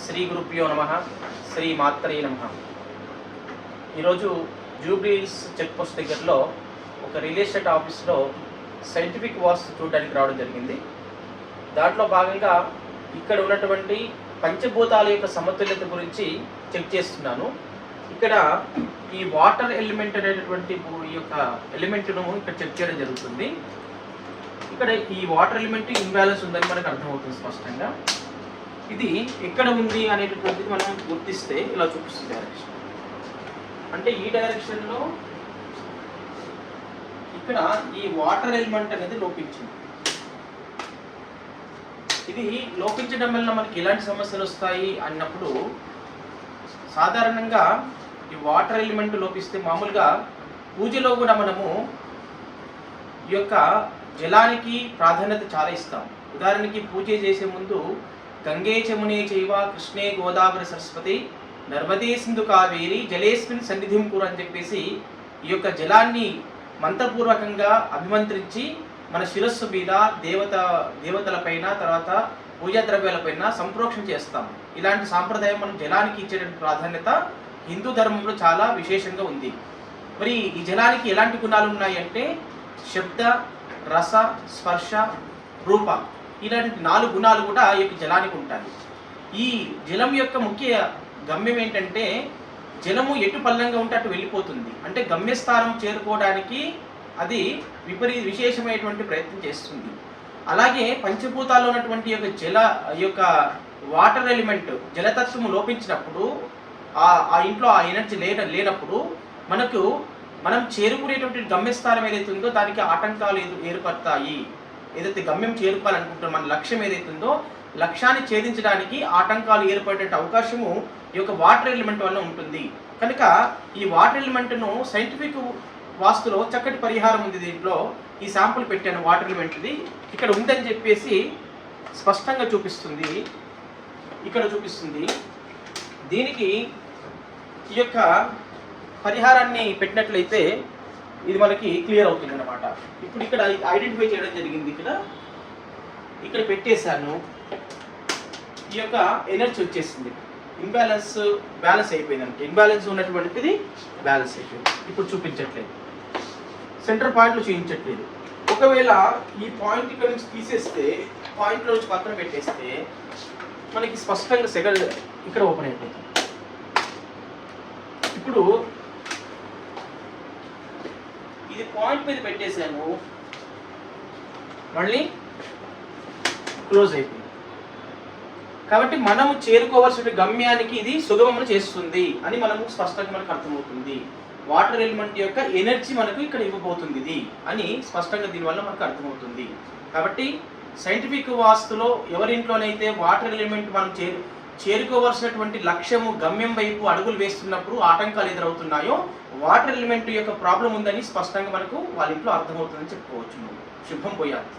శ్రీ గురుభ్యో నమః శ్రీ మాత్రే నమః. ఈరోజు జూబ్లీహిల్స్ చెక్ పోస్ట్ దగ్గరలో ఒక రియల్ ఎస్టేట్ ఆఫీస్లో సైంటిఫిక్ వాస్తు చూడడానికి రావడం జరిగింది. దాంట్లో భాగంగా ఇక్కడ ఉన్నటువంటి పంచభూతాల యొక్క సమతుల్యత గురించి చెక్ చేస్తున్నాను. ఇక్కడ ఈ వాటర్ ఎలిమెంట్ అనేటటువంటి ఈ యొక్క ఎలిమెంట్ను ఇక్కడ చెక్ చేయడం జరుగుతుంది. ఇక్కడ ఈ వాటర్ ఎలిమెంట్ ఇంబ్యాలెన్స్ ఉందని మనకు అర్థమవుతుంది స్పష్టంగా. ఇది ఎక్కడ ఉంది అనేటటువంటిది మనం గుర్తిస్తే ఇలా చూపిస్తుంది డైరెక్షన్. అంటే ఈ డైరెక్షన్లో ఇక్కడ ఈ వాటర్ ఎలిమెంట్ అనేది లోపించింది. ఇది లోపించడం వల్ల మనకి ఎలాంటి సమస్యలు వస్తాయి అన్నప్పుడు సాధారణంగా ఈ వాటర్ ఎలిమెంట్ లోపిస్తే మామూలుగా పూజలో కూడా మనము ఈ యొక్క జలానికి ప్రాధాన్యత చాలా ఇస్తాం. ఉదాహరణకి పూజ చేసే ముందు గంగే చమునే చైవ కృష్ణే గోదావరి సరస్వతి నర్మదే సింధు కావేరి జలేస్మిన్ సన్నిధిం కురు అని చెప్పేసి ఈ యొక్క జలాన్ని మంత్రపూర్వకంగా అభిమంత్రించి మన శిరస్సు మీద దేవతలపైన తర్వాత పూజా ద్రవ్యాలపైన సంప్రోక్షణ చేస్తాం. ఇలాంటి సాంప్రదాయం మనం జలానికి ఇచ్చేటువంటి ప్రాధాన్యత హిందూ ధర్మంలో చాలా విశేషంగా ఉంది. మరి ఈ జలానికి ఎలాంటి గుణాలు ఉన్నాయంటే శబ్ద, రస, స్పర్శ, రూప ఇలాంటి 4 గుణాలు కూడా ఈ యొక్క జలానికి ఉంటాయి. ఈ జలం యొక్క ముఖ్య గమ్యం ఏంటంటే జలము ఎటు పల్లంగా ఉంటే అటు వెళ్ళిపోతుంది. అంటే గమ్యస్థానం చేరుకోవడానికి అది విశేషమైనటువంటి ప్రయత్నం చేస్తుంది. అలాగే పంచభూతాల్లో ఉన్నటువంటి యొక్క వాటర్ ఎలిమెంట్ జలతత్వము లోపించినప్పుడు ఆ ఇంట్లో ఆ ఎనర్జీ లేనప్పుడు మనం చేరుకునేటువంటి గమ్యస్థానం ఏదైతే ఉందో దానికి ఆటంకాలు ఏర్పడతాయి. ఏదైతే గమ్యం చేరుకోవాలనుకుంటున్నాం మన లక్ష్యం ఏదైతే ఉందో లక్ష్యాన్ని ఛేదించడానికి ఆటంకాలు ఏర్పడే అవకాశము ఈ యొక్క వాటర్ ఎలిమెంట్ వల్ల ఉంటుంది. కనుక ఈ వాటర్ ఎలిమెంట్ను సైంటిఫిక్ వాస్తులో చక్కటి పరిహారం ఉంది. దీంట్లో ఈ శాంపుల్ పెట్టాను వాటర్ ఎలిమెంట్ది ఇక్కడ ఉందని చెప్పేసి స్పష్టంగా చూపిస్తుంది. ఇక్కడ చూపిస్తుంది. దీనికి ఈ యొక్క పరిహారాన్ని పెట్టినట్లయితే ఇది మనకి క్లియర్ అవుతుంది అన్నమాట. ఇప్పుడు ఇక్కడ ఐడెంటిఫై చేయడం జరిగింది. ఇక్కడ పెట్టేశాను. ఈ యొక్క ఎనర్జీ వచ్చేసింది. బ్యాలెన్స్ అయిపోయింది అంటే ఇంబ్యాలెన్స్ ఉన్నటువంటిది బ్యాలెన్స్ అయిపోయింది. ఇప్పుడు చూపించట్లేదు, సెంటర్ పాయింట్లో చూపించట్లేదు. ఒకవేళ ఈ పాయింట్ ఇక్కడ నుంచి తీసేస్తే పాయింట్లో నుంచి పక్కన పెట్టేస్తే మనకి స్పష్టంగా సెకండ్ ఇక్కడ ఓపెన్ అయిపోతుంది. ఇప్పుడు ఇది పాయింట్ మీద పెట్టేశాను, మళ్ళీ క్లోజ్ అయిపోయింది. కాబట్టి మనము చేరుకోవాల్సిన గమ్యానికి ఇది సుగమం చేస్తుంది అని మనము స్పష్టంగా మనకు అర్థమవుతుంది. వాటర్ ఎలిమెంట్ యొక్క ఎనర్జీ మనకు ఇక్కడ ఇవ్వబోతుంది ఇది అని స్పష్టంగా దీనివల్ల మనకు అర్థమవుతుంది. కాబట్టి సైంటిఫిక్ వాస్తులో ఎవరింట్లోనైతే వాటర్ ఎలిమెంట్ మనం చేరుకోవాల్సినటువంటి లక్ష్యము గమ్యం వైపు అడుగులు వేస్తున్నప్పుడు ఆటంకాలు ఎదురవుతున్నాయో వాటర్ ఎలిమెంట్ యొక్క ప్రాబ్లం ఉందని స్పష్టంగా మనకు వాళ్ళ ఇంట్లో అర్థమవుతుందని చెప్పుకోవచ్చు. శుభం పోయాలి.